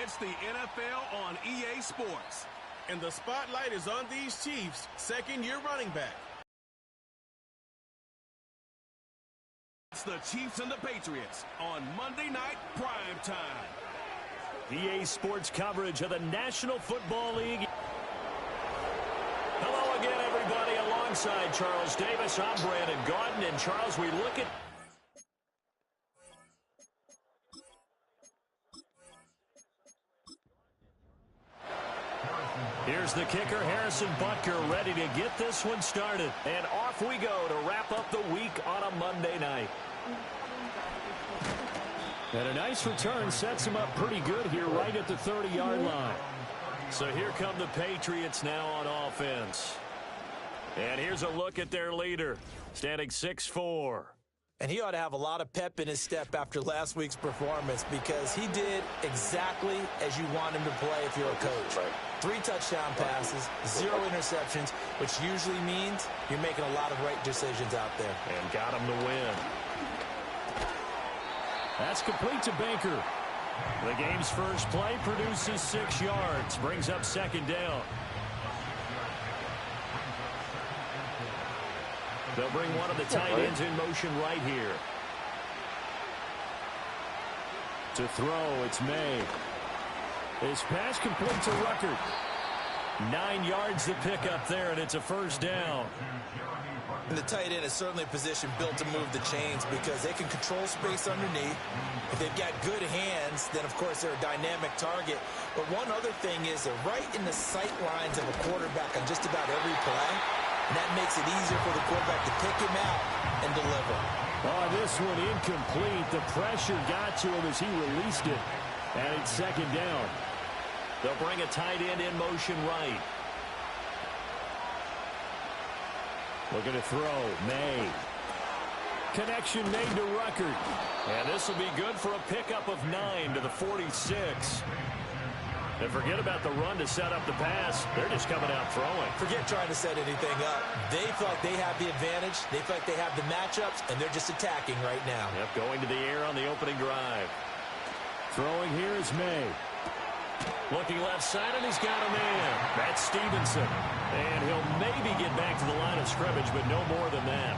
It's the NFL on EA Sports. And the spotlight is on these Chiefs' second-year running back. It's the Chiefs and the Patriots on Monday Night Prime Time. EA Sports coverage of the National Football League. Hello again, everybody. Alongside Charles Davis, I'm Brandon Gaudin. And Charles, we look at... Here's the kicker, Harrison Butker, ready to get this one started. And off we go to wrap up the week on a Monday night. And a nice return sets him up pretty good here right at the 30-yard line. So here come the Patriots now on offense. And here's a look at their leader, standing 6'4". And he ought to have a lot of pep in his step after last week's performance because he did exactly as you want him to play if you're a coach. Right. 3 touchdown passes, 0 interceptions, which usually means you're making a lot of right decisions out there. And got him to win. That's complete to Baker. The game's first play produces 6 yards, brings up second down. They'll bring one of the tight ends in motion right here. To throw, it's May. His pass complete to Ruckert. 9 yards to pick up there, and it's a first down. And the tight end is certainly a position built to move the chains because they can control space underneath. If they've got good hands, then, of course, they're a dynamic target. But one other thing is they're right in the sight lines of a quarterback on just about every play. And that makes it easier for the quarterback to pick him out and deliver. Oh, this one incomplete. The pressure got to him as he released it. And it's second down. They'll bring a tight end in motion right. Looking to throw. May. Connection made to Ruckert. And this will be good for a pickup of 9 to the 46. And forget about the run to set up the pass. They're just coming out throwing. Forget trying to set anything up. They feel like they have the advantage. They feel like they have the matchups, and they're just attacking right now. Yep, going to the air on the opening drive. Throwing here is May. Looking left side, and he's got a man. That's Stevenson. And he'll maybe get back to the line of scrimmage, but no more than that.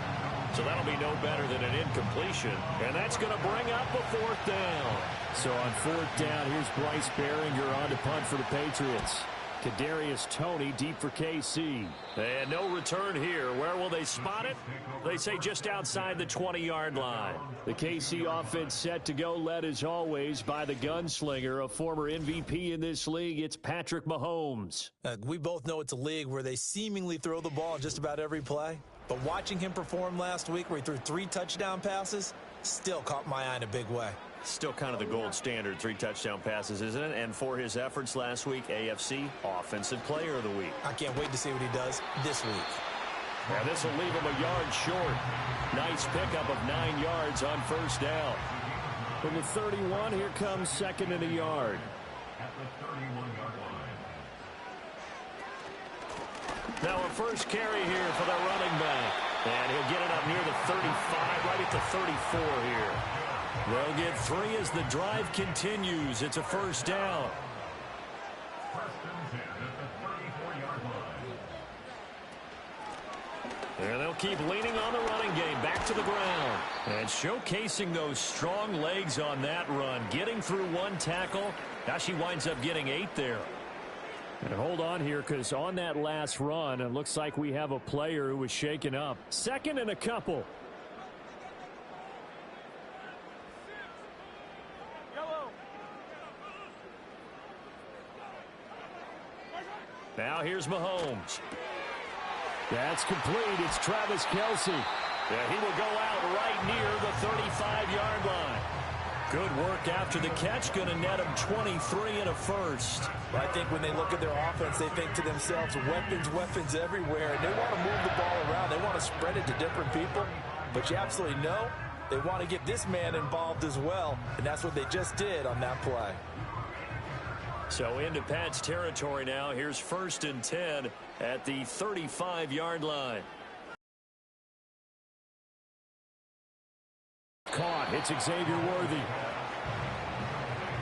So that'll be no better than an incompletion. And that's going to bring up a fourth down. So on fourth down, here's Bryce Behringer on to punt for the Patriots. Kadarius Toney deep for KC. And no return here. Where will they spot it? They say just outside the 20-yard line. The KC offense set to go, led as always by the gunslinger, a former MVP in this league. It's Patrick Mahomes. We both know it's a league where they seemingly throw the ball just about every play. But watching him perform last week where he threw 3 touchdown passes still caught my eye in a big way. Still kind of the gold standard, 3 touchdown passes, isn't it? And for his efforts last week, AFC Offensive Player of the Week. I can't wait to see what he does this week. And this will leave him a yard short. Nice pickup of 9 yards on first down. From the 31, here comes second and a yard. At the 31-yard line. Now a first carry here for the running back. And he'll get it up near the 35, right at the 34 here. They'll get 3 as the drive continues. It's a first down. First and 10 at the 34-yard line. And they'll keep leaning on the running game. Back to the ground. And showcasing those strong legs on that run. Getting through 1 tackle. Now she winds up getting 8 there. And hold on here, because on that last run, it looks like we have a player who was shaken up. Second and a couple. Now here's Mahomes. That's complete. It's Travis Kelce. Yeah, he will go out right near the 35-yard line. Good work after the catch. Going to net him 23 and a first. I think when they look at their offense, they think to themselves, weapons everywhere. And they want to move the ball around. They want to spread it to different people. But you absolutely know they want to get this man involved as well. And that's what they just did on that play. So into Pat's territory now. Here's first and 10 at the 35-yard line. Caught. It's Xavier Worthy.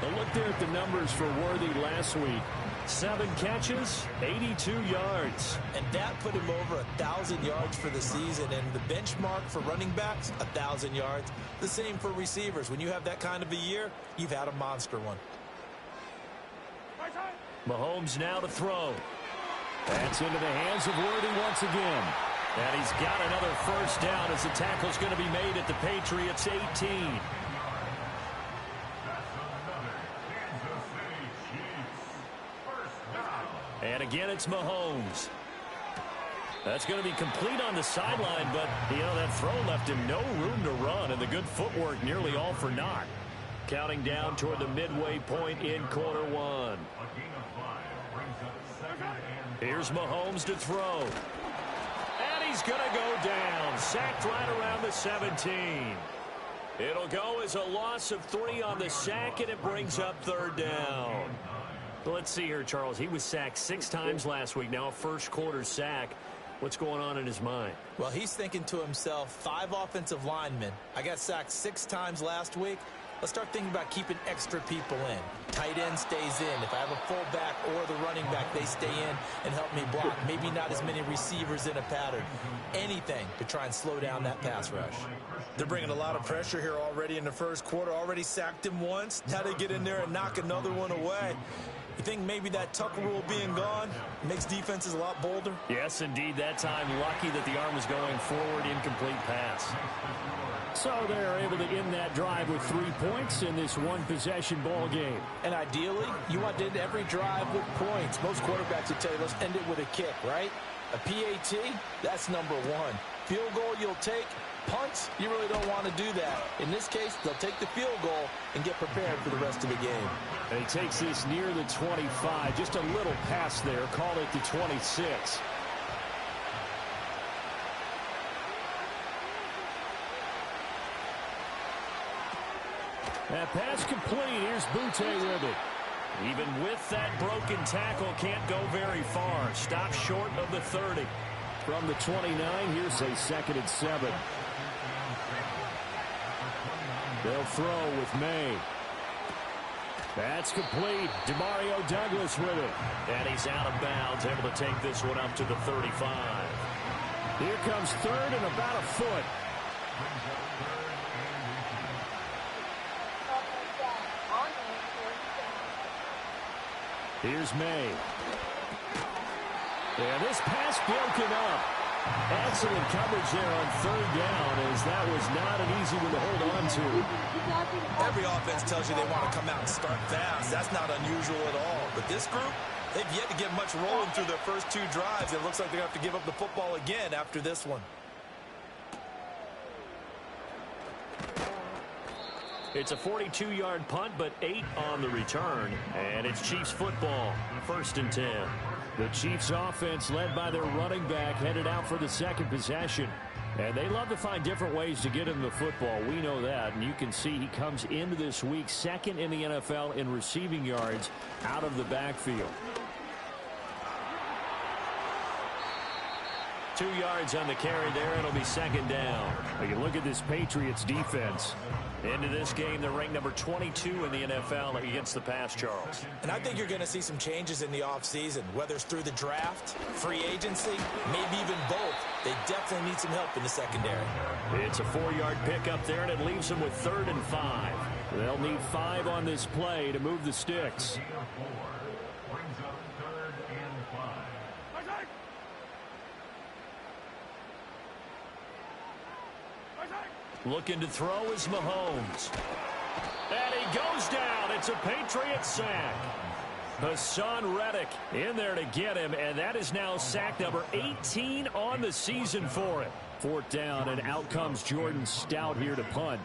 A look there at the numbers for Worthy last week. 7 catches, 82 yards. And that put him over 1,000 yards for the season. And the benchmark for running backs, 1,000 yards. The same for receivers. When you have that kind of a year, you've had a monster one. Mahomes now to throw. That's into the hands of Worthy once again. And he's got another first down as the tackle's going to be made at the Patriots 18. And again, it's Mahomes. That's going to be complete on the sideline, but, that throw left him no room to run, and the good footwork nearly all for naught. Counting down toward the midway point in quarter one. Here's Mahomes to throw. And he's going to go down. Sacked right around the 17. It'll go as a loss of 3 on the sack, and it brings up third down. Well, let's see here, Charles. He was sacked 6 times last week. Now a first-quarter sack. What's going on in his mind? Well, he's thinking to himself, 5 offensive linemen. I got sacked 6 times last week. Let's start thinking about keeping extra people in. Tight end stays in. If I have a fullback or the running back, they stay in and help me block. Maybe not as many receivers in a pattern. Anything to try and slow down that pass rush. They're bringing a lot of pressure here already in the first quarter. Already sacked him once. Now they get in there and knock another one away. You think maybe that Tucker rule being gone makes defenses a lot bolder? Yes, indeed. That time, lucky that the arm was going forward, incomplete pass. So they're able to end that drive with 3 points in this one-possession ball game. And ideally, you want to end every drive with points. Most quarterbacks would tell you, let's end it with a kick, right? A PAT, that's number 1. Field goal you'll take. Punts, you really don't want to do that. In this case, they'll take the field goal and get prepared for the rest of the game. And he takes this near the 25. Just a little pass there. Call it the 26. That pass complete. Here's Butte with it. Even with that broken tackle, can't go very far. Stops short of the 30. From the 29, here's a 2nd and 7. They'll throw with May. That's complete. Demario Douglas with it. And he's out of bounds, able to take this one up to the 35. Here comes 3rd and about a foot. Here's May. And this pass broken up. Excellent coverage there on 3rd down, as that was not an easy one to hold on to. Every offense tells you they want to come out and start fast. That's not unusual at all. But this group, they've yet to get much rolling through their first 2 drives. It looks like they're going to have to give up the football again after this one. It's a 42-yard punt, but 8 on the return. And it's Chiefs football, 1st and 10. The Chiefs offense, led by their running back, headed out for the 2nd possession. And they love to find different ways to get him the football. We know that. And you can see he comes into this week 2nd in the NFL in receiving yards out of the backfield. 2 yards on the carry there. It'll be 2nd down. Well, you look at this Patriots defense. Into this game, they're ranked number 22 in the NFL against the pass, Charles. And I think you're going to see some changes in the offseason, whether it's through the draft, free agency, maybe even both. They definitely need some help in the secondary. It's a 4-yard pickup there, and it leaves them with 3rd and 5. They'll need 5 on this play to move the sticks. Looking to throw is Mahomes. And he goes down. It's a Patriot sack. Hassan Reddick in there to get him, and that is now sack number 18 on the season for him. 4th down, and out comes Jordan Stout here to punt.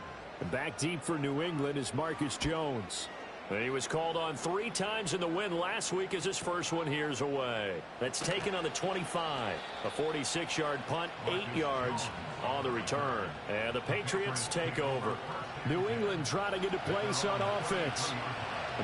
Back deep for New England is Marcus Jones. He was called on 3 times in the win last week as his first one here's away. That's taken on the 25. A 46-yard punt, 8 yards on the return. And the Patriots take over. New England trying to get a place on offense.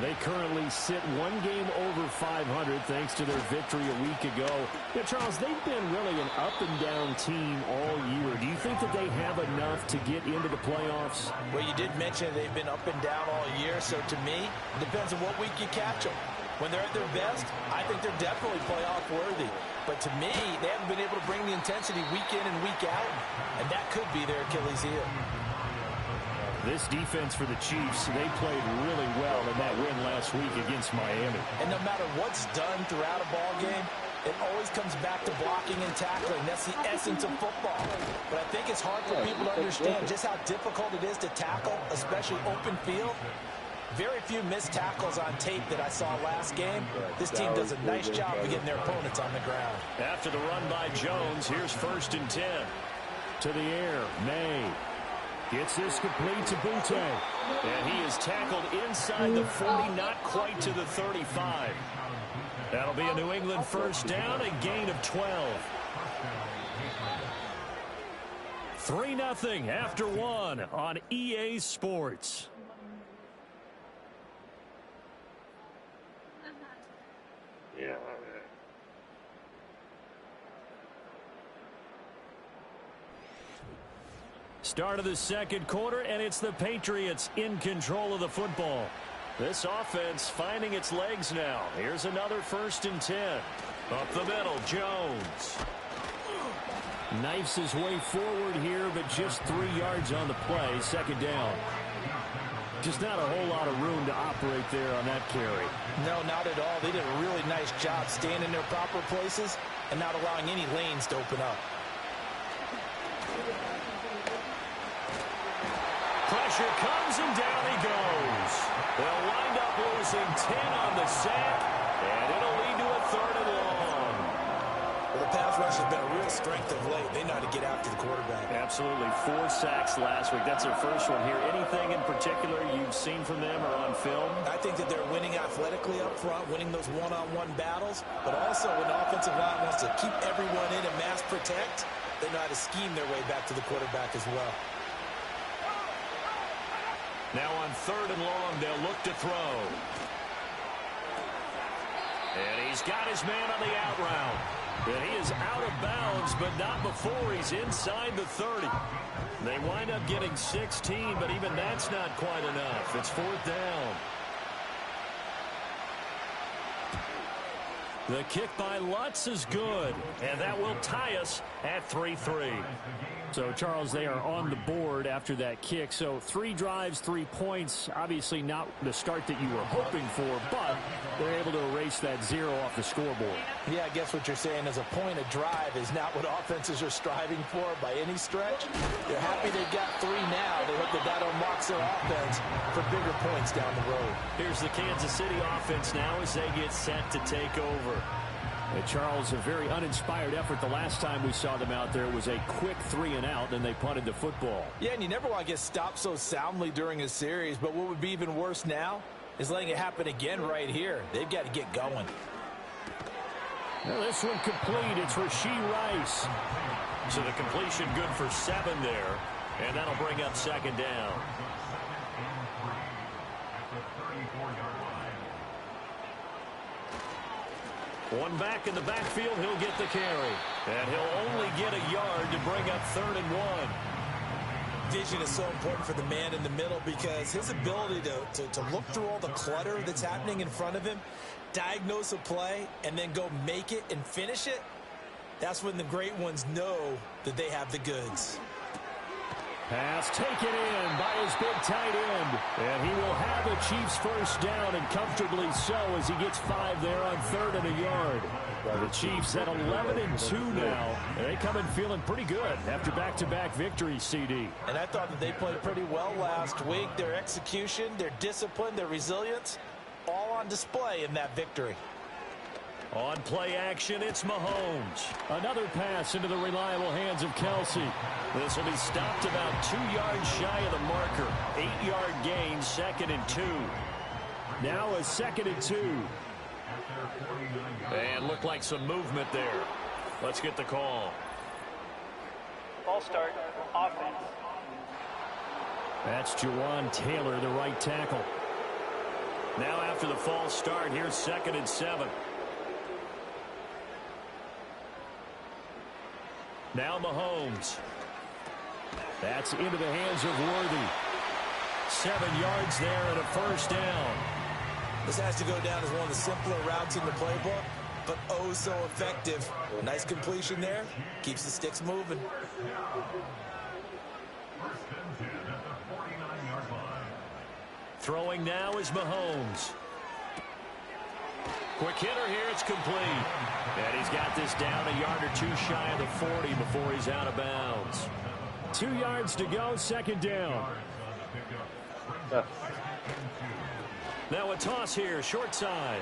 They currently sit one game over 500 thanks to their victory a week ago. Yeah, Charles, they've been really an up-and-down team all year. Do you think that they have enough to get into the playoffs? Well, you did mention they've been up and down all year, so to me, it depends on what week you catch them. When they're at their best, I think they're definitely playoff worthy. But to me, they haven't been able to bring the intensity week in and week out, and that could be their Achilles heel. This defense for the Chiefs, they played really well in that win last week against Miami. And no matter what's done throughout a ball game, it always comes back to blocking and tackling. That's the essence of football. But I think it's hard for people to understand just how difficult it is to tackle, especially open field. Very few missed tackles on tape that I saw last game. This team does a nice job of getting their opponents on the ground. After the run by Jones, here's 1st and 10. To the air, May. Gets this complete to Butte. And he is tackled inside the 40, not quite to the 35. That'll be a New England 1st down, a gain of 12. 3-0 after 1 on EA Sports. Yeah. Start of the second quarter, and it's the Patriots in control of the football. This offense finding its legs now. Here's another 1st and 10. Up the middle, Jones. Knifes his way forward here, but just 3 yards on the play. 2nd down. Just not a whole lot of room to operate there on that carry. No, not at all. They did a really nice job staying in their proper places and not allowing any lanes to open up. Pressure comes and down he goes. They'll wind up losing 10 on the sack, and it'll lead to a 3rd and long. Well, the pass rush has been a real strength of late. They know how to get after the quarterback. Absolutely. 4 sacks last week. That's their first one here. Anything in particular you've seen from them or on film? I think that they're winning athletically up front, winning those one-on-one battles, but also when the offensive line wants to keep everyone in and mass protect, they know how to scheme their way back to the quarterback as well. Now on 3rd and long, they'll look to throw. And he's got his man on the out route. And he is out of bounds, but not before he's inside the 30. They wind up getting 16, but even that's not quite enough. It's 4th down. The kick by Lutz is good, and that will tie us at 3-3. So, Charles, they are on the board after that kick. So 3 drives, 3 points. Obviously not the start that you were hoping for, but they're able to erase that 0 off the scoreboard. Yeah, I guess what you're saying is a point of drive is not what offenses are striving for by any stretch. They're happy they've got 3 now. They hope that that unlocks their offense for bigger points down the road. Here's the Kansas City offense now as they get set to take over. And Charles, a very uninspired effort. The last time we saw them out there was a quick 3 and out, and they punted the football. Yeah, and you never want to get stopped so soundly during a series, but what would be even worse now is letting it happen again right here. They've got to get going. Now this one complete. It's Rashee Rice. So the completion good for 7 there, and that'll bring up 2nd down. One back in the backfield, he'll get the carry. And he'll only get a yard to bring up 3rd and 1. Vision is so important for the man in the middle because his ability to look through all the clutter that's happening in front of him, diagnose a play, and then go make it and finish it, that's when the great ones know that they have the goods. Pass taken in by his big tight end. And he will have a Chiefs 1st down, and comfortably so as he gets 5 there on 3rd and a yard. The Chiefs at 11-2 now. And they come in feeling pretty good after back-to-back victories, CD. And I thought that they played pretty well last week. Their execution, their discipline, their resilience, all on display in that victory. On play action, it's Mahomes. Another pass into the reliable hands of Kelce. This will be stopped about 2 yards shy of the marker. 8-yard gain, 2nd and 2. Now a 2nd and 2. And looked like some movement there. Let's get the call. Ball start, offense. That's Jawan Taylor, the right tackle. Now after the false start, here's 2nd and 7. Now Mahomes. That's into the hands of Worthy. 7 yards there and a first down. This has to go down as one of the simpler routes in the playbook, but oh so effective. Nice completion there. Keeps the sticks moving. Throwing now is Mahomes. Quick hitter here. It's complete. And he's got this down a yard or 2 shy of the 40 before he's out of bounds. 2 yards to go. 2nd down. Now a toss here, short side.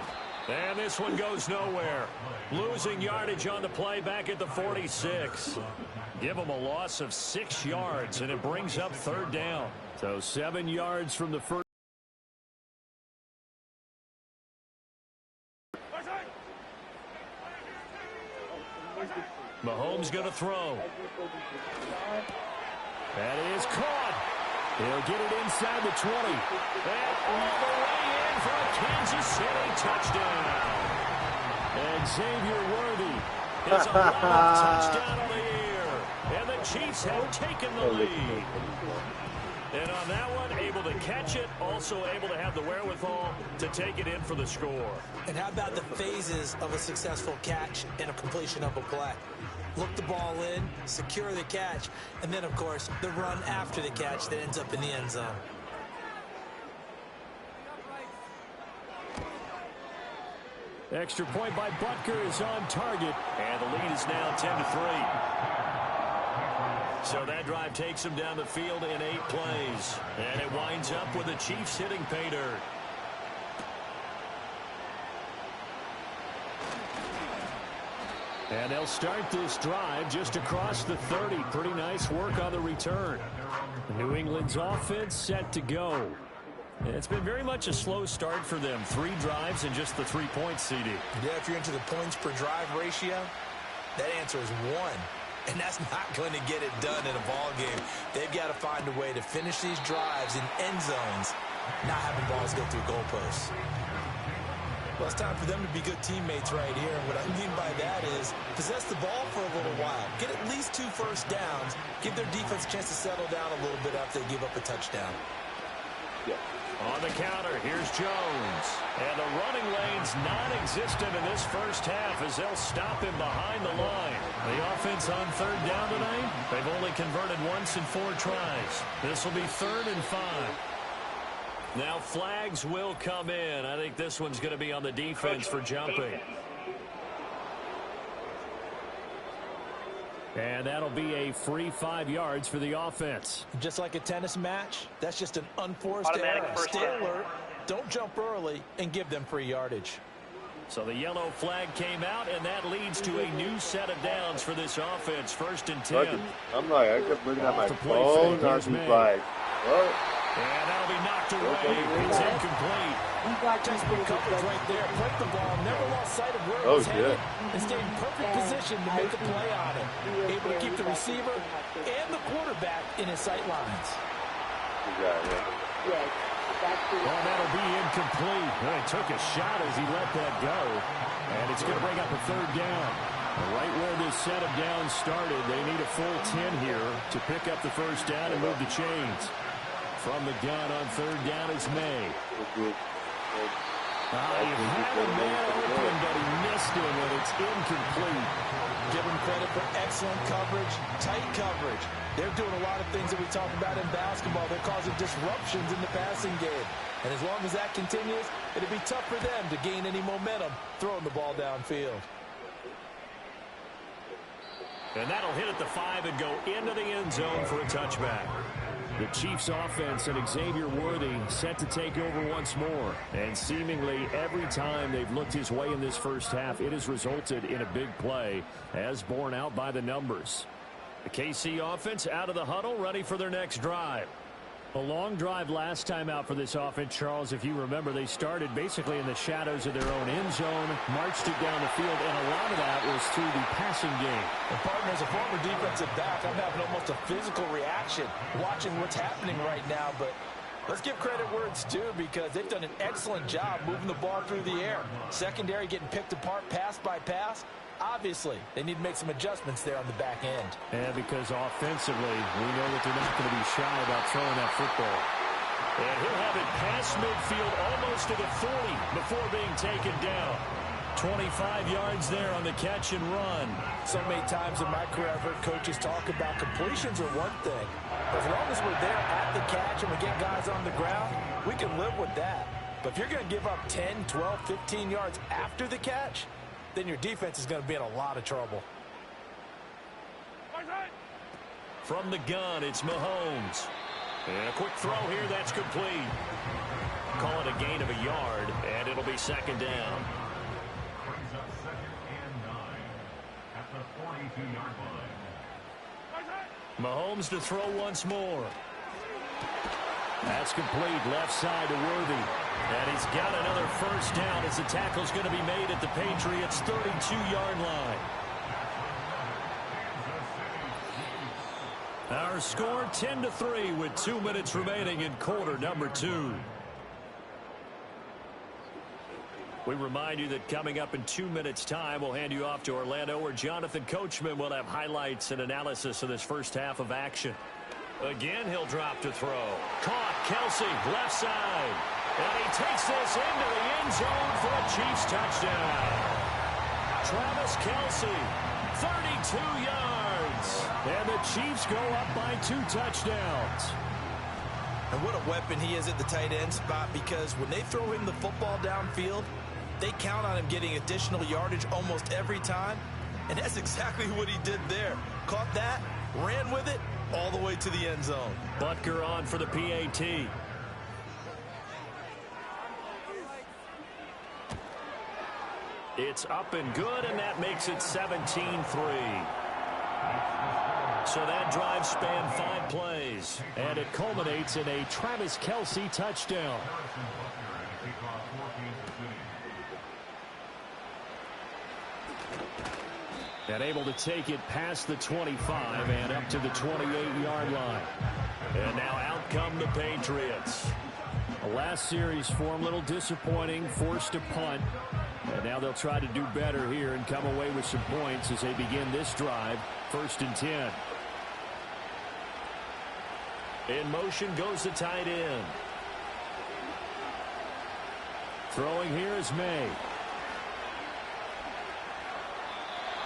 And this one goes nowhere. Losing yardage on the play back at the 46. Give them a loss of 6 yards, and it brings up 3rd down. So 7 yards from the first. Mahomes going to throw. That is caught. He'll get it inside the 20. And all the way in for a Kansas City touchdown. And Xavier Worthy is 11th touchdown of the year. And the Chiefs have taken the lead. And on that one, able to catch it, also able to have the wherewithal to take it in for the score. And how about the phases of a successful catch and a completion of a play? Look the ball in, secure the catch, and then, of course, the run after the catch that ends up in the end zone. Extra point by Butker is on target, and the lead is now 10-3. So that drive takes them down the field in 8 plays, and it winds up with the Chiefs hitting pay dirt. And they'll start this drive just across the 30. Pretty nice work on the return. New England's offense set to go. It's been very much a slow start for them. 3 drives and just the 3 points, CD. Yeah, if you're into the points per drive ratio, that answer is 1. And that's not going to get it done in a ball game. They've got to find a way to finish these drives in end zones, not having balls go through goalposts. Well, it's time for them to be good teammates right here. And what I mean by that is possess the ball for a little while. Get at least 2 first downs. Give their defense a chance to settle down a little bit after they give up a touchdown. Yeah. On the counter, here's Jones. And the running lane's non-existent in this first half as they'll stop him behind the line. The offense on 3rd down tonight, they've only converted once in 4 tries. This will be 3rd and 5. Now flags will come in. I think this one's going to be on the defense for jumping. And that'll be a free 5 yards for the offense. Just like a tennis match, that's just an unforced error. Stay alert, don't jump early, and give them free yardage. So the yellow flag came out, and that leads to a new set of downs for this offense. 1st and 10. I'm like, I kept looking at my phone, not some flag. Well, and that'll be knocked away. It's incomplete. Textbook coverage right there. Put the ball, never lost sight of where it was headed, and stayed in perfect position to make a play on it. Able to keep the receiver and the quarterback in his sight lines. yeah. Well, that'll be incomplete. Well, he took a shot as he let that go, and it's going to bring up a 3rd down. Right where this set of downs started, they need a full 10 here to pick up the first down and move the chains. From the gun on 3rd down is May. You had a man open, but he missed him, and it's incomplete. Give them credit for excellent coverage, tight coverage. They're doing a lot of things that we talk about in basketball. They're causing disruptions in the passing game. And as long as that continues, it'll be tough for them to gain any momentum throwing the ball downfield. And that'll hit at the 5 and go into the end zone for a touchback. The Chiefs offense and Xavier Worthy set to take over once more. And seemingly every time they've looked his way in this first half, it has resulted in a big play, as borne out by the numbers. The KC offense out of the huddle, ready for their next drive. A long drive last time out for this offense, Charles. If you remember, they started basically in the shadows of their own end zone, marched it down the field, and a lot of that was through the passing game. And partner, as a former defensive back, I'm having almost a physical reaction watching what's happening right now, but Let's give credit where it's due because they've done an excellent job moving the ball through the air. Secondary getting picked apart pass by pass. Obviously, they need to make some adjustments there on the back end. And because offensively, we know that they're not going to be shy about throwing that football. And he'll have it past midfield almost to the 40 before being taken down. 25 yards there on the catch and run. So many times in my career, I've heard coaches talk about completions are one thing. As long as we're there at the catch and we get guys on the ground, we can live with that. But if you're going to give up 10, 12, 15 yards after the catch, then your defense is going to be in a lot of trouble. From the gun, it's Mahomes. And a quick throw here, that's complete. Call it a gain of a yard, and it'll be second down. Brings up 2nd and 9 at the 42-yard line. Mahomes to throw once more. That's complete, left side to Worthy. And he's got another first down as the tackle's going to be made at the Patriots' 32-yard line. Our score 10-3 with 2 minutes remaining in quarter number 2. We remind you that coming up in 2 minutes' time, we'll hand you off to Orlando, where Jonathan Coachman will have highlights and analysis of this first half of action. Again, he'll drop to throw. Caught, Kelsey, left side. And he takes this into the end zone for a Chiefs touchdown. Travis Kelsey, 32 yards. And the Chiefs go up by 2 touchdowns. And what a weapon he is at the tight end spot, because when they throw him the football downfield, they count on him getting additional yardage almost every time. And that's exactly what he did there. Caught that, ran with it, all the way to the end zone. Butker on for the PAT. It's up and good, and that makes it 17-3. So that drive spanned 5 plays, and it culminates in a Travis Kelsey touchdown. And able to take it past the 25 and up to the 28-yard line. And now out come the Patriots. The last series for them, a little disappointing, forced a punt. And now they'll try to do better here and come away with some points as they begin this drive, 1st and 10. In motion goes the tight end. Throwing here is May.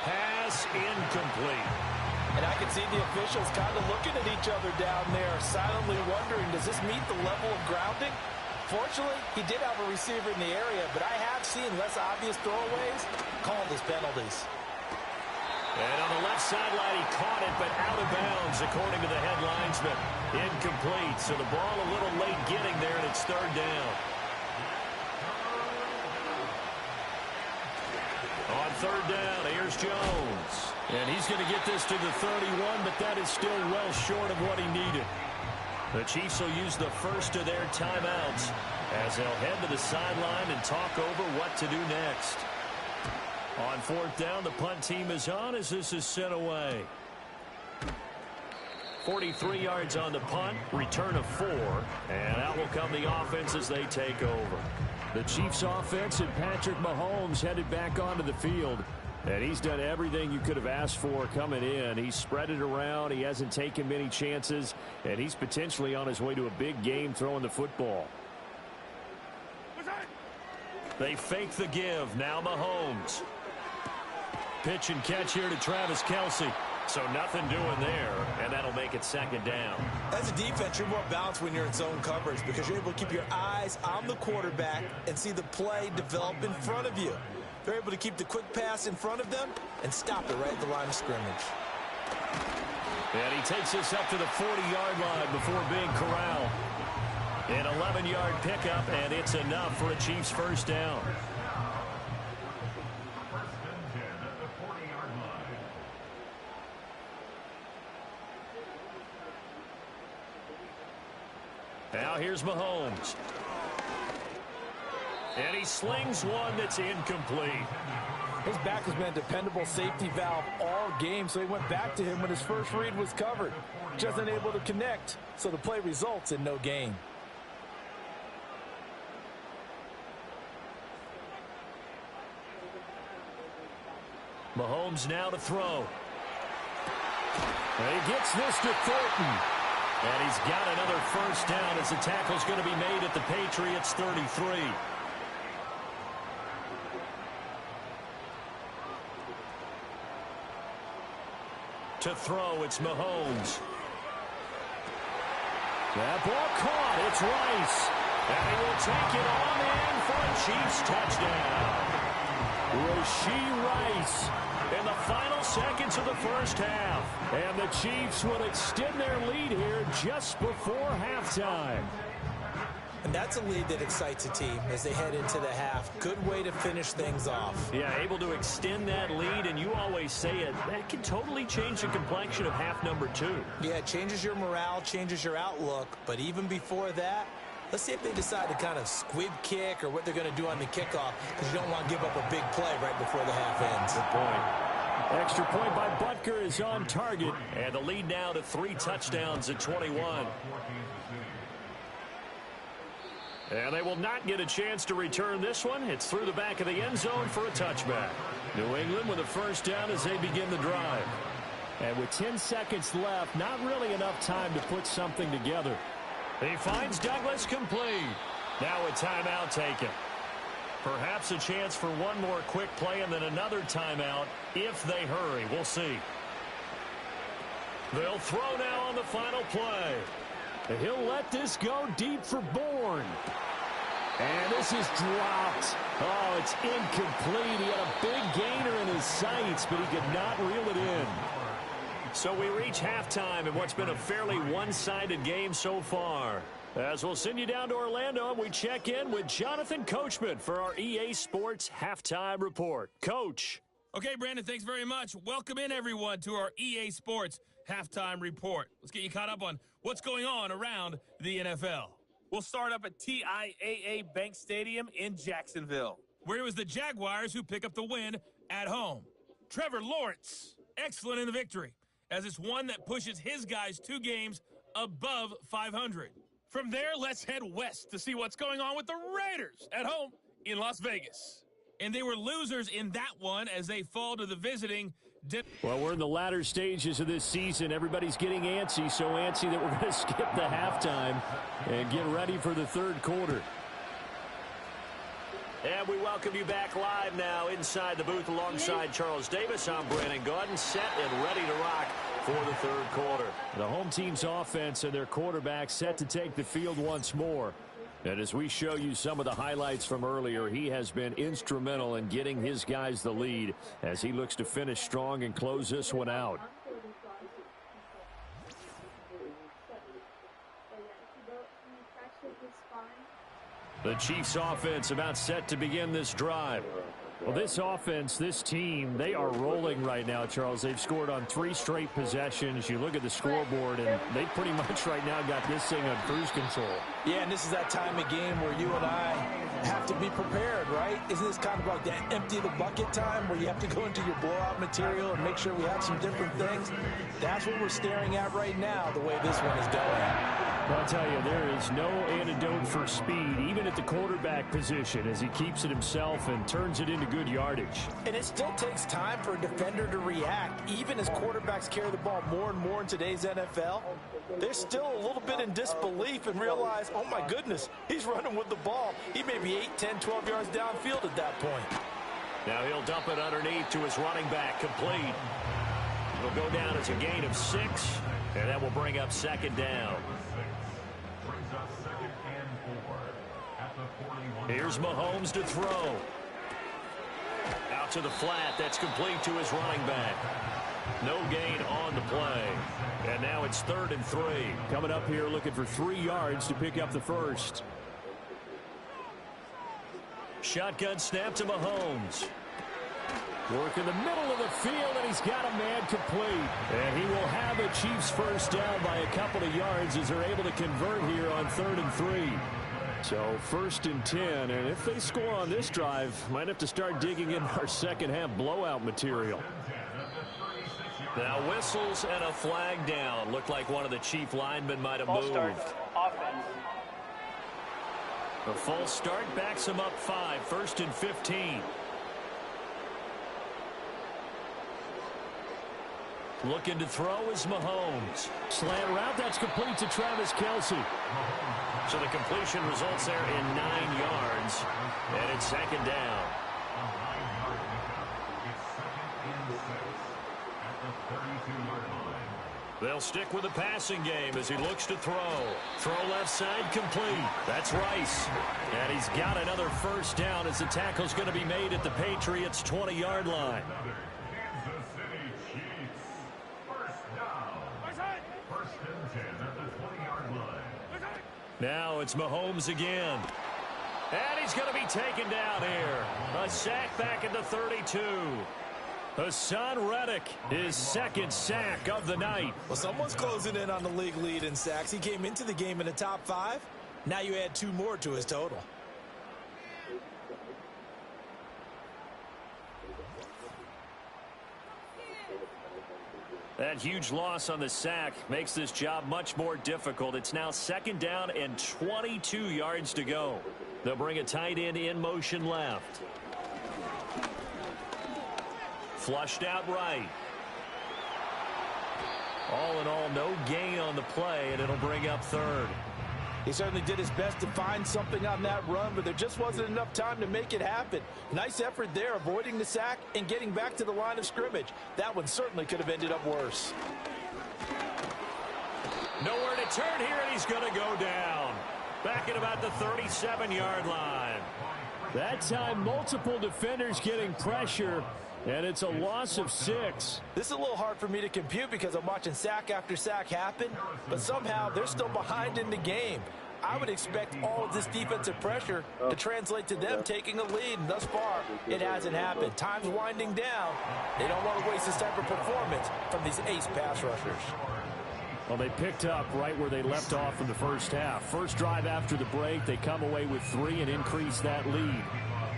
Pass incomplete. And I can see the officials kind of looking at each other down there, silently wondering, does this meet the level of grounding? Fortunately, he did have a receiver in the area, but I have seen less obvious throwaways called as penalties. And on the left sideline, he caught it, but out of bounds, according to the head linesman. Incomplete, so the ball a little late getting there, and it's 3rd down. On 3rd down, here's Jones. And he's going to get this to the 31, but that is still well short of what he needed. The Chiefs will use the first of their timeouts as they'll head to the sideline and talk over what to do next. On 4th down, the punt team is on as this is sent away. 43 yards on the punt, return of 4, and out will come the offense as they take over. The Chiefs offense and Patrick Mahomes headed back onto the field. And he's done everything you could have asked for coming in. He's spread it around. He hasn't taken many chances. And he's potentially on his way to a big game throwing the football. They fake the give. Now Mahomes. Pitch and catch here to Travis Kelsey. So nothing doing there. And that'll make it 2nd down. As a defense, you're more balanced when you're in zone coverage because you're able to keep your eyes on the quarterback and see the play develop in front of you. They're able to keep the quick pass in front of them and stop it right at the line of scrimmage. And he takes this up to the 40-yard line before being corralled. An 11-yard pickup, and it's enough for a Chiefs first down. 1st and 10 at the 40-yard line. Now here's Mahomes. And he slings one that's incomplete. His back has been a dependable safety valve all game, so he went back to him when his first read was covered. Just unable to connect, so the play results in no gain. Mahomes now to throw. And he gets this to Thornton. And he's got another first down as the tackle's going to be made at the Patriots 33. To throw, it's Mahomes. That ball caught. It's Rice. And he will take it on in for a Chiefs touchdown. Rashee Rice in the final seconds of the first half. And the Chiefs will extend their lead here just before halftime. And that's a lead that excites a team as they head into the half. Good way to finish things off. Yeah, able to extend that lead, and you always say it, that can totally change the complexion of half number 2. Yeah, it changes your morale, changes your outlook. But even before that, let's see if they decide to kind of squib kick or what they're going to do on the kickoff, because you don't want to give up a big play right before the half ends. Good point. Extra point by Butker is on target, and the lead now to 3 touchdowns at 21. And they will not get a chance to return this one. It's through the back of the end zone for a touchback. New England with a first down as they begin the drive. And with 10 seconds left, not really enough time to put something together. He finds Douglas complete. Now a timeout taken. Perhaps a chance for one more quick play and then another timeout if they hurry. We'll see. They'll throw now on the final play. And he'll let this go deep for Bourne. And this is dropped. Oh, it's incomplete. He had a big gainer in his sights, but he could not reel it in. So we reach halftime in what's been a fairly one-sided game so far. As we'll send you down to Orlando, and we check in with Jonathan Coachman for our EA Sports Halftime Report. Coach. Okay, Brandon, thanks very much. Welcome in, everyone, to our EA Sports Halftime Report. Let's get you caught up on what's going on around the NFL. We'll start up at TIAA Bank Stadium in Jacksonville, where it was the Jaguars who pick up the win at home. Trevor Lawrence, excellent in the victory, as it's one that pushes his guys 2 games above 500. From there, let's head west to see what's going on with the Raiders at home in Las Vegas. And they were losers in that one as they fall to the visiting. Well, we're in the latter stages of this season. Everybody's getting antsy, so antsy that we're going to skip the halftime and get ready for the third quarter. And we welcome you back live now inside the booth alongside Charles Davis. I'm Brandon Gaudin, set and ready to rock for the third quarter. The home team's offense and their quarterback set to take the field once more. And as we show you some of the highlights from earlier, he has been instrumental in getting his guys the lead as he looks to finish strong and close this one out. The Chiefs offense about set to begin this drive. Well, this offense, this team, they are rolling right now, Charles. They've scored on 3 straight possessions. You look at the scoreboard, and they pretty much right now got this thing on cruise control. Yeah, and this is that time of game where you and I have to be prepared, right? Isn't this kind of like that empty the bucket time where you have to go into your blowout material and make sure we have some different things? That's what we're staring at right now, the way this one is going. I'll tell you, there is no antidote for speed, even at the quarterback position, as he keeps it himself and turns it into good yardage. And it still takes time for a defender to react, even as quarterbacks carry the ball more and more in today's NFL. They're still a little bit in disbelief and realize, oh my goodness, he's running with the ball. He may be 8, 10, 12 yards downfield at that point. Now he'll dump it underneath to his running back, complete. It'll go down as a gain of 6, and that will bring up second down. Here's Mahomes to throw. Out to the flat. That's complete to his running back. No gain on the play. And now it's 3rd and 3. Coming up here looking for 3 yards to pick up the first. Shotgun snap to Mahomes. Work in the middle of the field, and he's got a man complete. And he will have a Chiefs first down by a couple of yards as they're able to convert here on 3rd and 3. So 1st and 10, and if they score on this drive, might have to start digging in our second half blowout material. Now whistles and a flag down. Looked like one of the Chief linemen might have moved. Start, offense. The false start backs him up 5, 1st and 15. Looking to throw is Mahomes. Slant route, that's complete to Travis Kelce. So the completion results there in 9 yards, and it's second down. They'll stick with the passing game as he looks to throw. Throw left side complete. That's Rice. And he's got another first down as the tackle's going to be made at the Patriots' 20-yard line. Kansas City Chiefs. First down. First and 10 at the 20-yard line. Now it's Mahomes again. And he's going to be taken down here. A sack back at the 32. Hassan Reddick, his second sack of the night. Well, someone's closing in on the league lead in sacks. He came into the game in the top 5. Now you add 2 more to his total. That huge loss on the sack makes this job much more difficult. It's now second down and 22 yards to go. They'll bring a tight end in motion left. Flushed out right. All in all, no gain on the play, and it'll bring up third. He certainly did his best to find something on that run, but there just wasn't enough time to make it happen. Nice effort there, avoiding the sack and getting back to the line of scrimmage. That one certainly could have ended up worse. Nowhere to turn here, and he's going to go down. Back at about the 37-yard line. That time, multiple defenders getting pressure, and it's a loss of 6. This is a little hard for me to compute because I'm watching sack after sack happen, but somehow they're still behind in the game. I would expect all of this defensive pressure to translate to them taking a lead, and thus far, it hasn't happened. Time's winding down. They don't want to waste this type of performance from these ace pass rushers. Well, they picked up right where they left off in the first half. First drive after the break, they come away with 3 and increase that lead.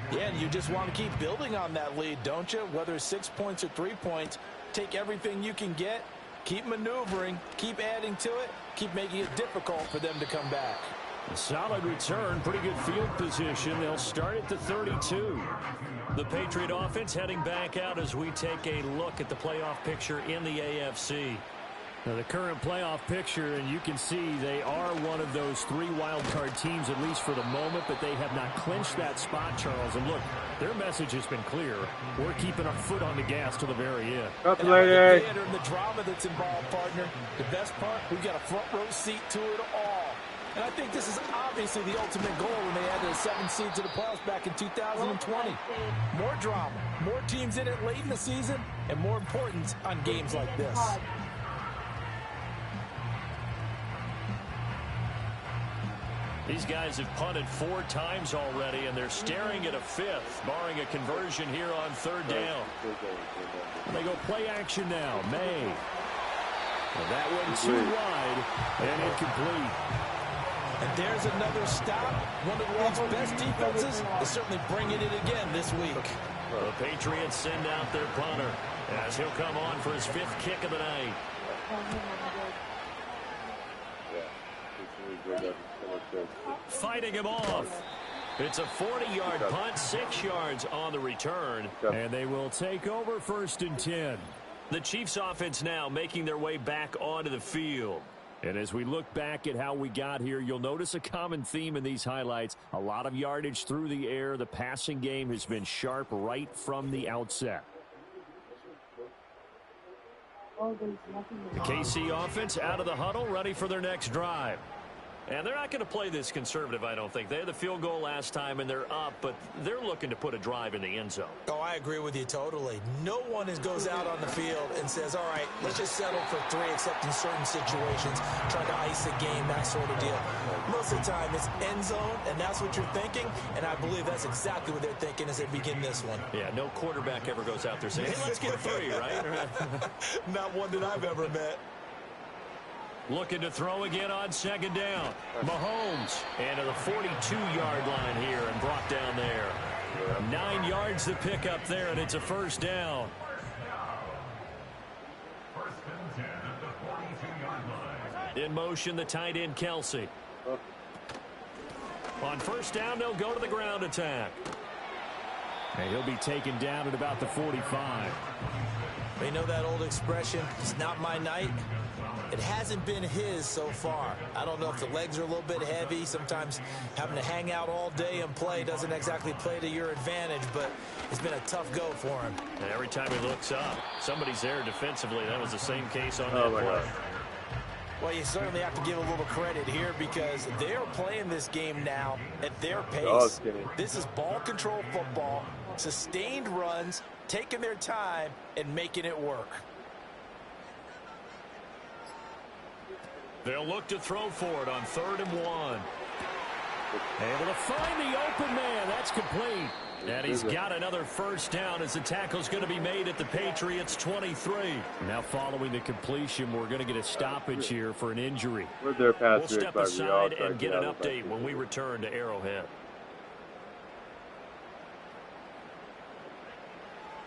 Yeah, and you just want to keep building on that lead, don't you? Whether it's 6 points or 3 points, take everything you can get, keep maneuvering, keep adding to it, keep making it difficult for them to come back. A solid return, pretty good field position. They'll start at the 32. The Patriot offense heading back out as we take a look at the playoff picture in the AFC. Now, the current playoff picture, and you can see they are one of those 3 wildcard teams, at least for the moment, but they have not clinched that spot, Charles. And look, their message has been clear. We're keeping our foot on the gas to the very end. And the drama that's involved, partner. The best part, we've got a front row seat to it all. And I think this is obviously the ultimate goal when they added a 7th seed to the playoffs back in 2020. More drama, more teams in it late in the season, and more importance on games like this. These guys have punted 4 times already, and they're staring at a 5th, barring a conversion here on 3rd down. They go play action now. May. And that one too wide and incomplete. And there's another stop. One of the league's best defenses is certainly bringing it again this week. The Patriots send out their punter as he'll come on for his 5th kick of the night. Fighting him off. It's a 40-yard punt, 6 yards on the return. And they will take over 1st and 10. The Chiefs offense now making their way back onto the field. And as we look back at how we got here, you'll notice a common theme in these highlights. A lot of yardage through the air. The passing game has been sharp right from the outset. The KC offense out of the huddle, ready for their next drive. And they're not going to play this conservative, I don't think. They had the field goal last time, and they're up, but they're looking to put a drive in the end zone. Oh, I agree with you totally. No one goes out on the field and says, all right, let's just settle for 3, except in certain situations, trying to ice a game, that sort of deal. Most of the time, it's end zone, and that's what you're thinking, and I believe that's exactly what they're thinking as they begin this one. Yeah, no quarterback ever goes out there saying, hey, let's get 3, right? Not one that I've ever met. Looking to throw again on 2nd down. Mahomes into the 42-yard line here and brought down there. 9 yards to pick up there, and it's a 1st down. In motion, the tight end, Kelce. On 1st down, they'll go to the ground attack. And he'll be taken down at about the 45. You know that old expression, it's not my night? It hasn't been his so far. I don't know if the legs are a little bit heavy. Sometimes having to hang out all day and play doesn't exactly play to your advantage, but it's been a tough go for him. And every time he looks up, somebody's there defensively. That was the same case on that play. Well, you certainly have to give a little credit here because they're playing this game now at their pace. This is ball control football, sustained runs, taking their time and making it work. They'll look to throw for it on 3rd and 1. Able to find the open man. That's complete. And he's got another first down as the tackle's going to be made at the Patriots 23. Now following the completion, we're going to get a stoppage here for an injury. We'll step aside and get an update when we return to Arrowhead.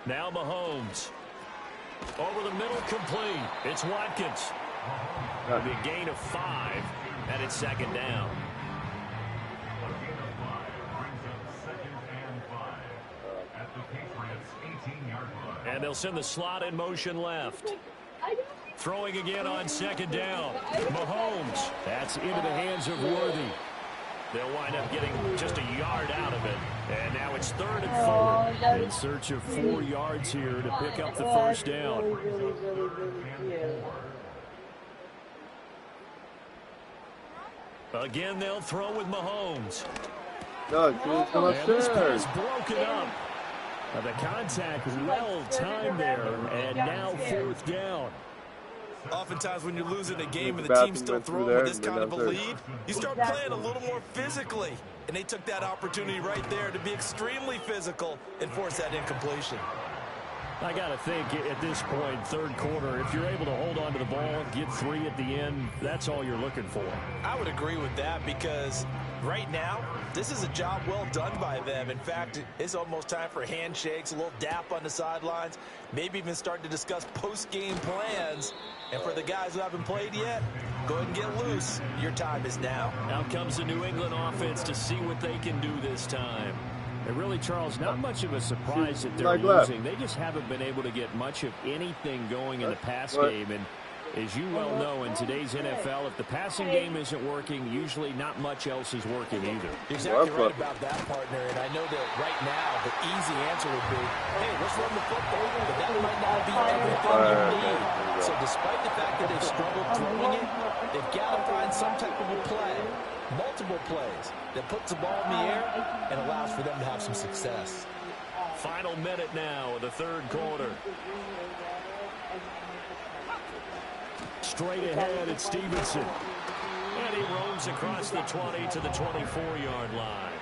Now Mahomes. Over the middle, complete. It's Watkins. It'll be a gain of 5, and it's 2nd down. A gain of 5 brings up 2nd and 5 at the Patriots' 18-yard line. And they'll send the slot in motion left. Throwing again on 2nd down. Mahomes. That's into the hands of Worthy. They'll wind up getting just a yard out of it. And now it's 3rd and 4. In search of 4 yards here to pick up the first down. Again, they'll throw with Mahomes. No, come and this upstairs. play is broken up. The contact well timed there, and now 4th down. Oftentimes when you're losing a game and the team's still throwing with this kind of a lead, you start playing a little more physically. And they took that opportunity right there to be extremely physical and force that incompletion. I got to think at this point, 3rd quarter, if you're able to hold on to the ball, get 3 at the end, that's all you're looking for. I would agree with that because right now, this is a job well done by them. In fact, it's almost time for handshakes, a little dap on the sidelines, maybe even start to discuss post-game plans. And for the guys who haven't played yet, go ahead and get loose. Your time is now. Out comes the New England offense to see what they can do this time. And really, Charles, not much of a surprise that they're losing. They just haven't been able to get much of anything going in the pass game. And as you well know, in today's NFL, if the passing game isn't working, usually not much else is working either. You're exactly right about that, partner. And I know that right now the easy answer would be, hey, let's run the football. But that might not be everything you need. So despite the fact that they've struggled throwing it, they've got to find some type of a play, multiple plays, that puts the ball in the air and allows for them to have some success. Final minute now of the 3rd quarter. Straight ahead at Stevenson. And he roams across the 20 to the 24-yard line.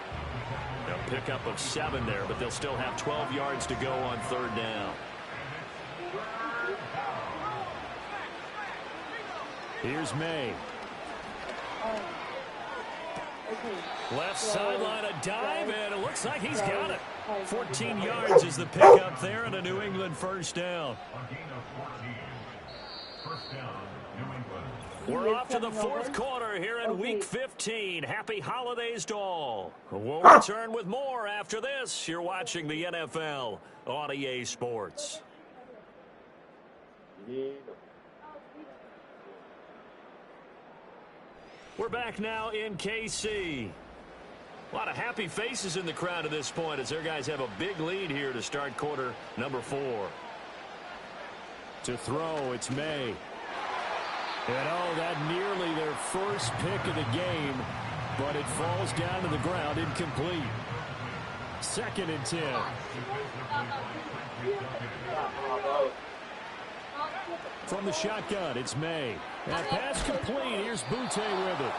A pickup of 7 there, but they'll still have 12 yards to go on 3rd down. Here's May. Left sideline, a dive, and it looks like he's got it. 14 yards is the pickup there, and a New England first down. A gain of 14. First down, New England. We're off to the 4th quarter here in Week 15. Happy holidays to all. We'll return with more after this. You're watching the NFL on EA Sports. We're back now in KC. A lot of happy faces in the crowd at this point as their guys have a big lead here to start quarter number 4. To throw, it's May. And oh, that nearly their first pick of the game, but it falls down to the ground incomplete. 2nd and 10. From the shotgun, it's May. That pass complete. Here's Butte with it.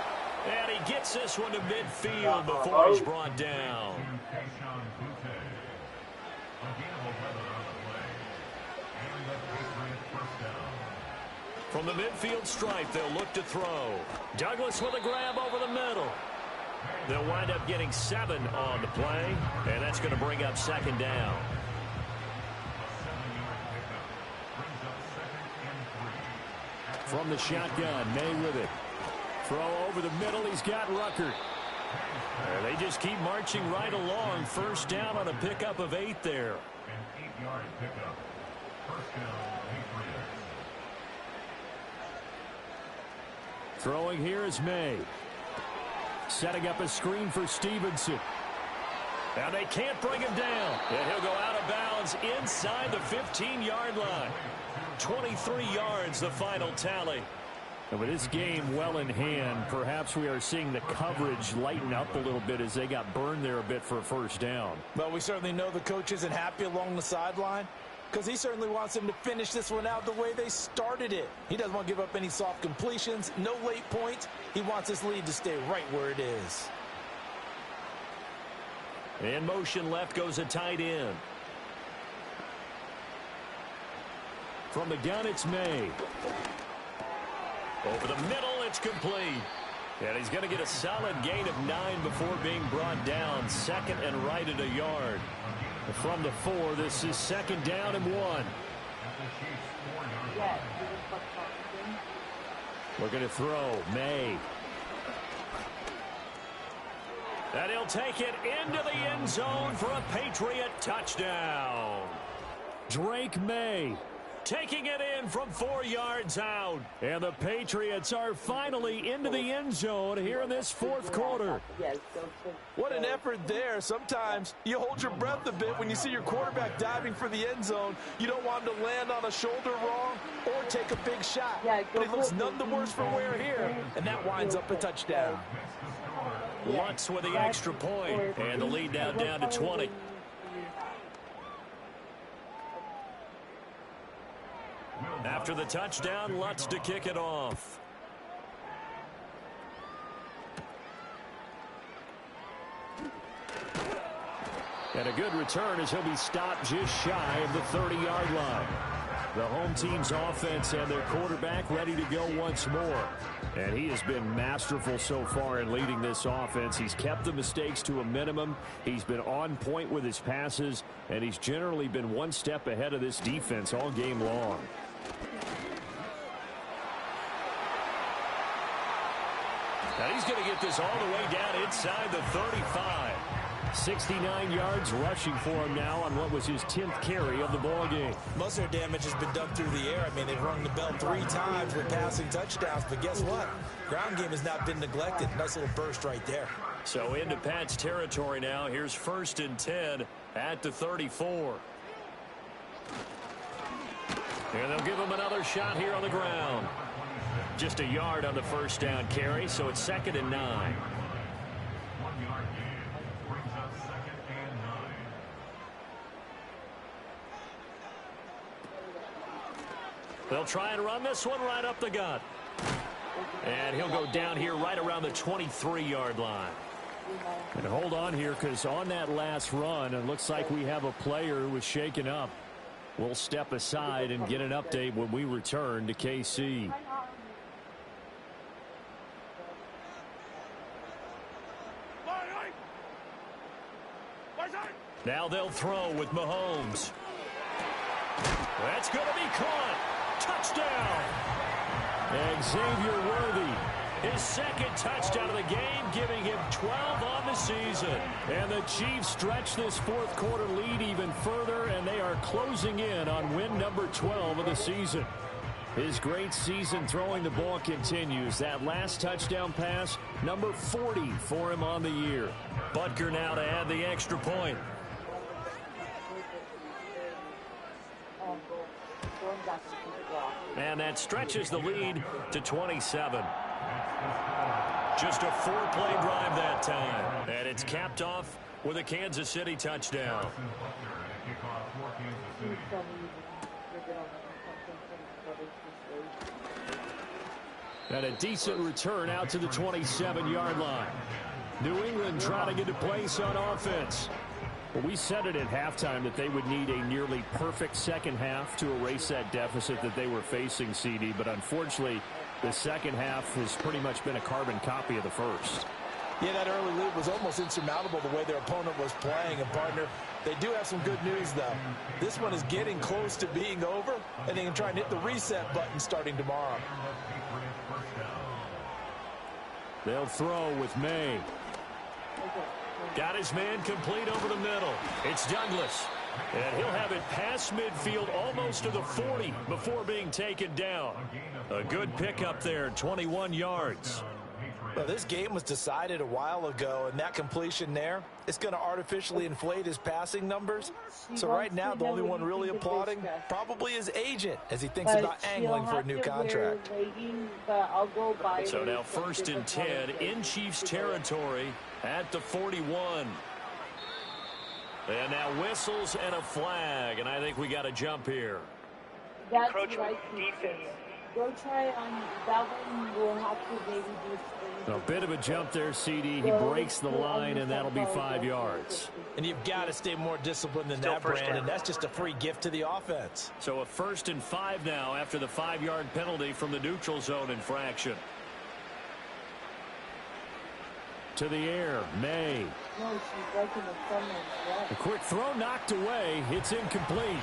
And he gets this one to midfield before he's brought down. From the midfield stripe, they'll look to throw. Douglas with a grab over the middle. They'll wind up getting 7 on the play, and that's going to bring up 2nd down. From the shotgun, May with it. Throw over the middle, he's got Ruckert. And they just keep marching right along. First down on a pickup of 8 there. An 8-yard pickup. Throwing here is May. Setting up a screen for Stevenson. Now they can't bring him down. And he'll go out of bounds inside the 15-yard line. 23 yards, the final tally. And with this game well in hand, perhaps we are seeing the coverage lighten up a little bit as they got burned there a bit for a first down. Well, we certainly know the coach isn't happy along the sideline because he certainly wants them to finish this one out the way they started it. He doesn't want to give up any soft completions, no late points. He wants his lead to stay right where it is. In motion left goes a tight end. From the gun, it's May. Over the middle, it's complete. And he's going to get a solid gain of 9 before being brought down. Second and right at a yard. From the 4, this is second down and 1. Looking to throw, May. And he'll take it into the end zone for a Patriot touchdown. Drake May taking it in from 4 yards out. And the Patriots are finally into the end zone here in this fourth quarter. What an effort there. Sometimes you hold your breath a bit when you see your quarterback diving for the end zone. You don't want him to land on a shoulder wrong or take a big shot. But it looks none the worse for wear here, and that winds up a touchdown. Lutz with the extra point, and the lead now down to 20. After the touchdown, Lutz to kick it off. And a good return as he'll be stopped just shy of the 30-yard line. The home team's offense and their quarterback ready to go once more. And he has been masterful so far in leading this offense. He's kept the mistakes to a minimum. He's been on point with his passes, and he's generally been one step ahead of this defense all game long. And he's going to get this all the way down inside the 35. 69 yards rushing for him now on what was his 10th carry of the ball game. Most of their damage has been done through the air. I mean, they've rung the bell 3 times with passing touchdowns, but guess what? Ground game has not been neglected. Nice little burst right there. So into Pat's territory now. Here's 1st and 10 at the 34. And they'll give him another shot here on the ground. Just a yard on the first down carry, so it's 2nd and 9. They'll try and run this one right up the gut. And he'll go down here right around the 23-yard line. And hold on here, because on that last run, it looks like we have a player who was shaken up. We'll step aside and get an update when we return to KC. Now they'll throw with Mahomes. That's going to be caught. Touchdown. Xavier Worthy. His 2nd touchdown of the game, giving him 12 on the season. And the Chiefs stretch this fourth quarter lead even further, and they are closing in on win number 12 of the season. His great season throwing the ball continues. That last touchdown pass, number 40 for him on the year. Butker now to add the extra point. And that stretches the lead to 27. Just a 4-play drive that time. And it's capped off with a Kansas City touchdown. And a decent return out to the 27-yard line. New England trying to get a place on offense. Well, we said it at halftime that they would need a nearly perfect second half to erase that deficit that they were facing, CD. But unfortunately, the second half has pretty much been a carbon copy of the first. Yeah, that early lead was almost insurmountable the way their opponent was playing. And, partner, they do have some good news, though. This one is getting close to being over, and they can try and hit the reset button starting tomorrow. They'll throw with May. Got his man complete over the middle. It's Douglas. And he'll have it past midfield almost to the 40 before being taken down. A good pickup there, 21 yards. Well, this game was decided a while ago, and that completion there, it's going to artificially inflate his passing numbers. So right now, the only one really applauding probably his agent as he thinks about angling for a new contract. So now 1st and 10 in Chiefs territory at the 41. And now whistles and a flag, and I think we got to jump here. That's right defense. Go try on that one. We'll have to maybe do a bit of a jump there, CD. He breaks the line, and that'll be 5 yards. And you've got to stay more disciplined than that, Brandon. That's just a free gift to the offense. So a 1st and 5 now after the 5-yard penalty from the neutral zone infraction. To the air, May. A quick throw knocked away. It's incomplete.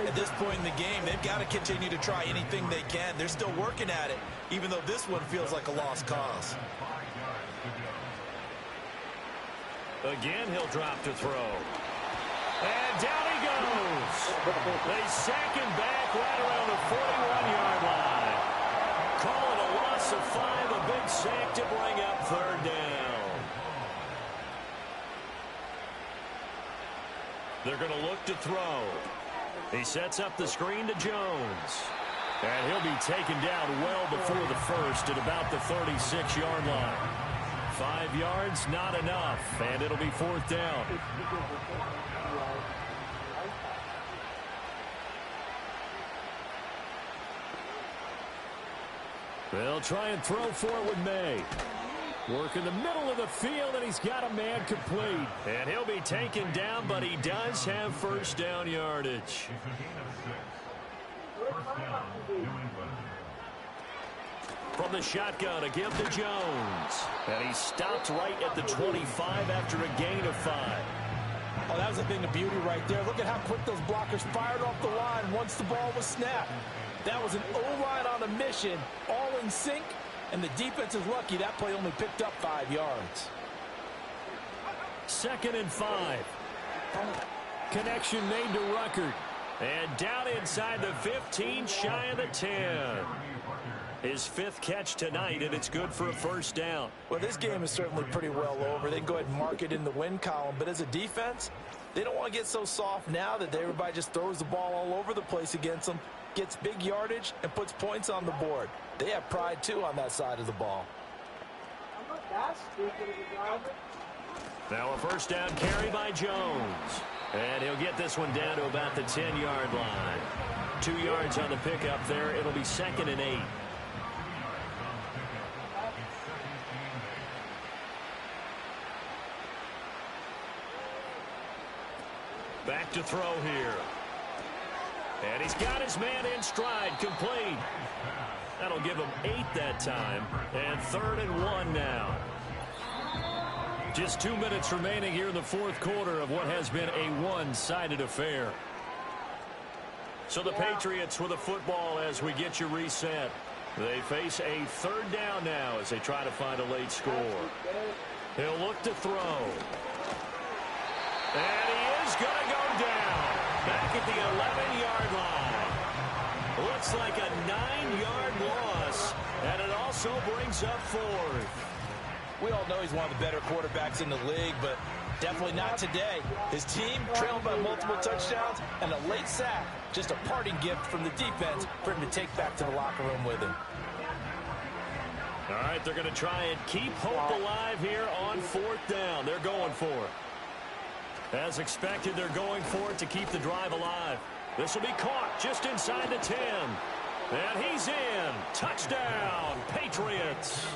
At this point in the game, they've got to continue to try anything they can. They're still working at it, even though this one feels like a lost cause. Again, he'll drop to throw. And down he goes. They sack him back right around the 41-yard line. Call it a loss of 5, a big sack to bring up 3rd down. They're going to look to throw. He sets up the screen to Jones. And he'll be taken down well before the 1st at about the 36-yard line. 5 yards, not enough, and it'll be 4th down. They'll try and throw for it with May. Work in the middle of the field, and he's got a man complete. And he'll be taken down, but he does have 1st down yardage. From the shotgun, a give to Jones. And he stopped right at the 25 after a gain of 5. Oh, that was a thing of beauty right there. Look at how quick those blockers fired off the line once the ball was snapped. That was an O-line on a mission, all in sync. And the defense is lucky that play only picked up 5 yards. 2nd and 5. Connection made to Ruckert. And down inside the 15, shy of the 10. His 5th catch tonight, and it's good for a 1st down. Well, this game is certainly pretty well over. They can go ahead and mark it in the win column. But as a defense, they don't want to get so soft now that everybody just throws the ball all over the place against them, gets big yardage, and puts points on the board. They have pride, too, on that side of the ball. Now a 1st down carry by Jones. And he'll get this one down to about the 10-yard line. 2 yards on the pickup there. It'll be 2nd and 8. Back to throw here. And he's got his man in stride, complete. That'll give him 8 that time. And 3rd and 1 now. Just 2 minutes remaining here in the 4th quarter of what has been a one-sided affair. So the Patriots with the football as we get you reset. They face a 3rd down now as they try to find a late score. He'll look to throw. And he is going to go down. Back at the 11-yard line. Looks like a 9-yard loss. And it also brings up 4th. We all know he's one of the better quarterbacks in the league, but definitely not today. His team trailed by multiple touchdowns, and a late sack, just a parting gift from the defense for him to take back to the locker room with him. All right, they're going to try and keep hope alive here on 4th down. They're going for it. As expected, they're going for it to keep the drive alive. This will be caught just inside the 10. And he's in. Touchdown, Patriots.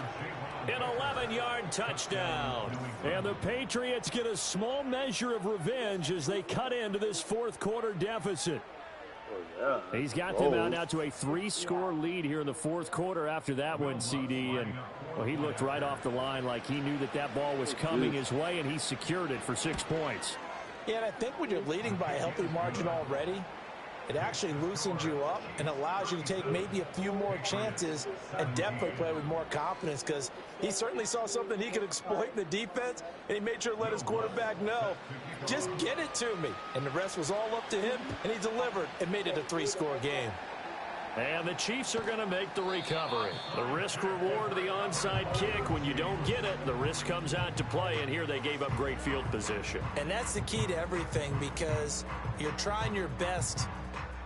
An 11-yard touchdown. And the Patriots get a small measure of revenge as they cut into this 4th quarter deficit. Oh, yeah. He's got them out now to a 3-score lead here in the 4th quarter after that one, CD. And, well, he looked right off the line like he knew that that ball was coming his way, and he secured it for 6 points. Yeah, and I think when you're leading by a healthy margin already, It actually loosens you up and allows you to take maybe a few more chances and definitely play with more confidence because he certainly saw something he could exploit in the defense, and he made sure to let his quarterback know, just get it to me. And the rest was all up to him, and he delivered and made it a 3-score game. And the Chiefs are going to make the recovery. The risk reward of the onside kick. When you don't get it, the risk comes out to play, and here they gave up great field position. And that's the key to everything because you're trying your best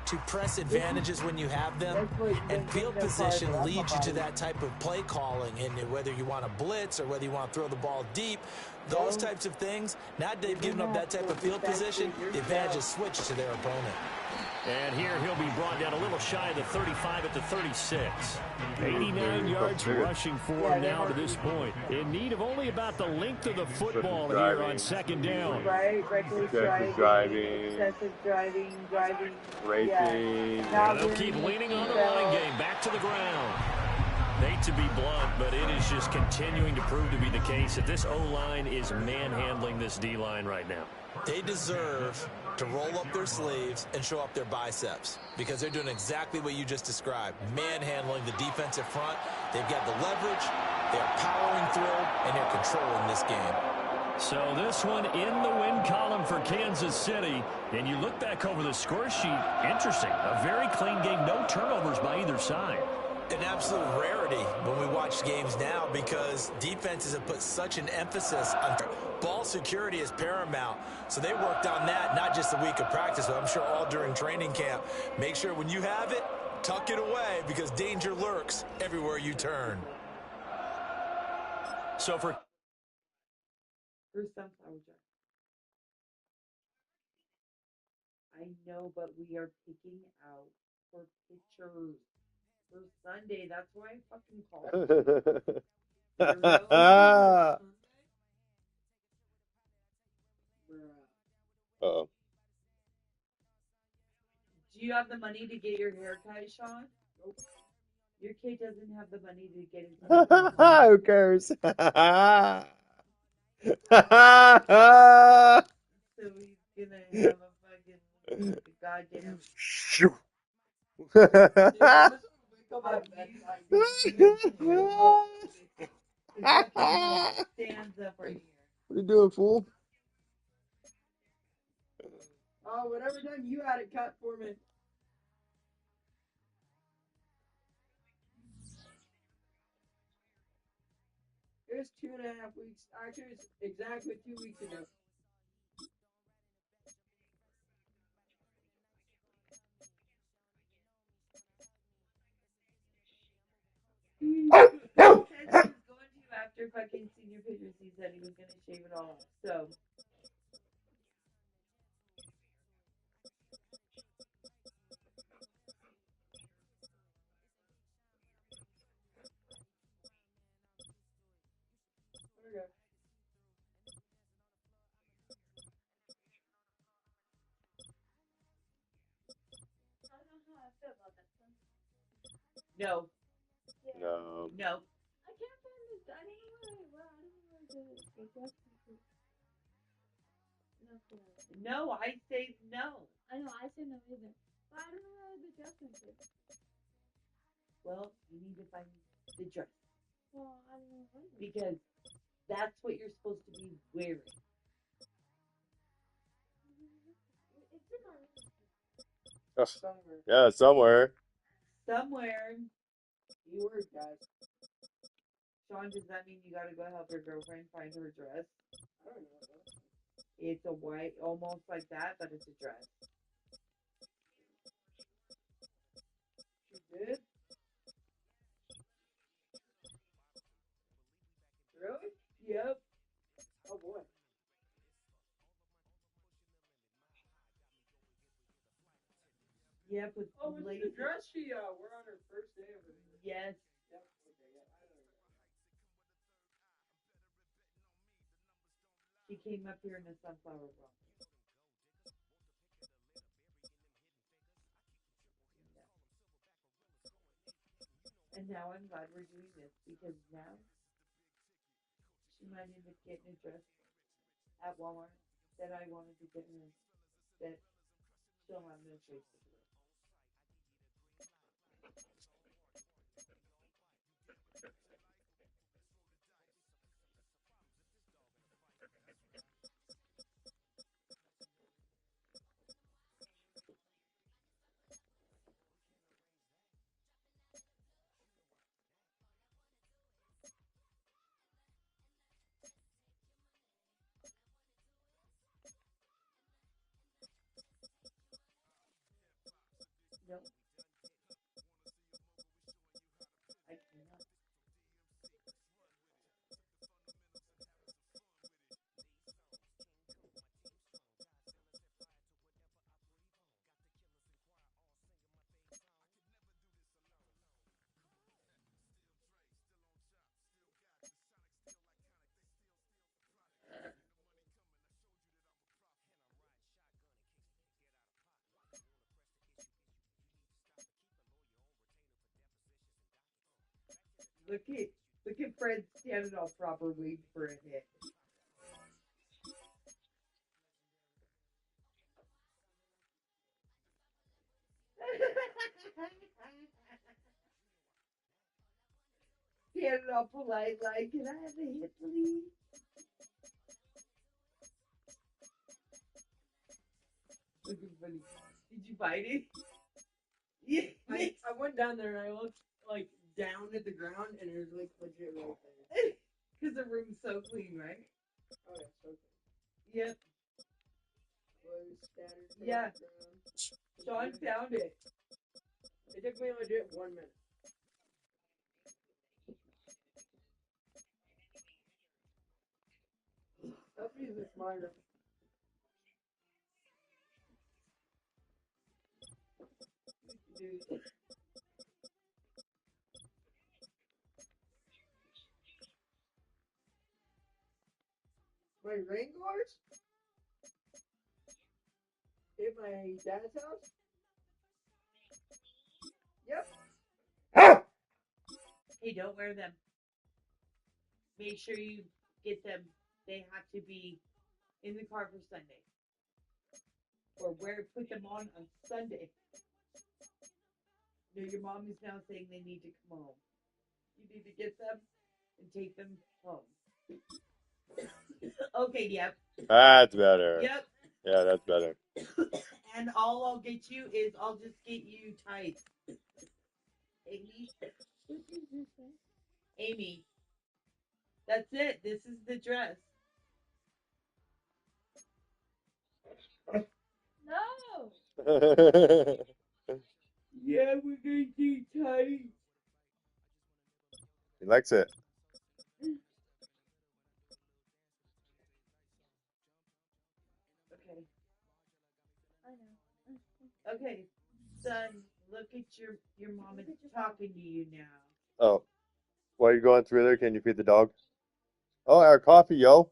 to press advantages when you have them, and field position leads you to that type of play calling, and whether you want to blitz or whether you want to throw the ball deep, those types of things, now that they've given up that type of field position, the advantage is switched to their opponent. And here he'll be brought down a little shy of the 35 at the 36. 89 yards rushing for him now to this point. In need of only about the length of the football here on second down. Reckless driving. Excessive driving. Racing. Yeah, they'll keep leaning on the running game. Back to the ground. Hate to be blunt, but it is just continuing to prove to be the case that this O-line is manhandling this D-line right now. They deserve to roll up their sleeves and show up their biceps because they're doing exactly what you just described, manhandling the defensive front. They've got the leverage, they're powering through, and they're controlling this game. So this one in the win column for Kansas City. And you look back over the score sheet, interesting. A very clean game, no turnovers by either side. An absolute rarity when we watch games now because defenses have put such an emphasis on ball security is paramount. So they worked on that not just a week of practice, but I'm sure all during training camp. Make sure when you have it, tuck it away because danger lurks everywhere you turn. So for sunflower jar. I know, but we are picking out for pictures. For Sunday, that's why I fucking called. Uh-oh. Do you have the money to get your hair cut, Sean? Nope. Your kid doesn't have the money to get his hair cut. Who cares? So he's gonna have a fucking goddamn. Stands up right here. What are you doing, fool? Oh, whatever time you had it cut for me. It was 2.5 weeks. Actually, it's exactly 2 weeks ago. After fucking senior pictures, he said he was gonna shave it all off. So. No. No. No. I can't find this. I don't know where No, I say no. I know, I say no either. But I don't know where the dress is. Well, you need to find the dress. Well, I don't know what because that's what you're supposed to be wearing. It's in my room. Somewhere. Yeah, somewhere. Somewhere. Keywords, guys. Sean, does that mean you gotta go help your girlfriend find her dress? I don't know. It's a white, almost like that, but it's a dress. She did? Really? Yep. Oh boy. Yep, with it's the dress she wore on her first day of it. Yes. Yep. Okay, yeah, I know. She came up here in a sunflower bra. And now I'm glad we're doing this because now she might end up getting a dress at Walmart that I wanted to get her that she'll have no choice to wear. No. I cannot. Look at Fred standing all proper waiting for a hit. Standing all polite like, can I have a hit, please? Looking funny. Did you find it? Yeah. I went down there and I looked like down at the ground and it was like legit right there. Because the room's so clean, right? Oh yeah, so good. Yep. Was scattered to Yeah. the ground. Sean found it. It took me legit 1 minute. That's because it's my room. Dude. My rain guards? At my dad's house? Yep. Hey, don't wear them. Make sure you get them. They have to be in the car for Sunday. Or put them on Sunday. No, your mom is now saying they need to come home. You need to get them and take them home. Okay, yep. That's better. Yep. Yeah, that's better. And all I'll get you is I'll just get you tights. Amy. What is this thing? Amy. That's it. This is the dress. No. Yeah, we're going to do tights. He likes it. Okay. I know. Okay, son, look at your mom is talking to you now. Oh. While you're going through there, can you feed the dog? Oh, our coffee, yo.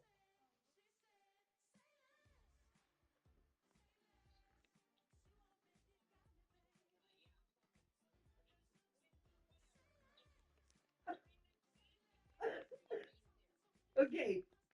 Okay,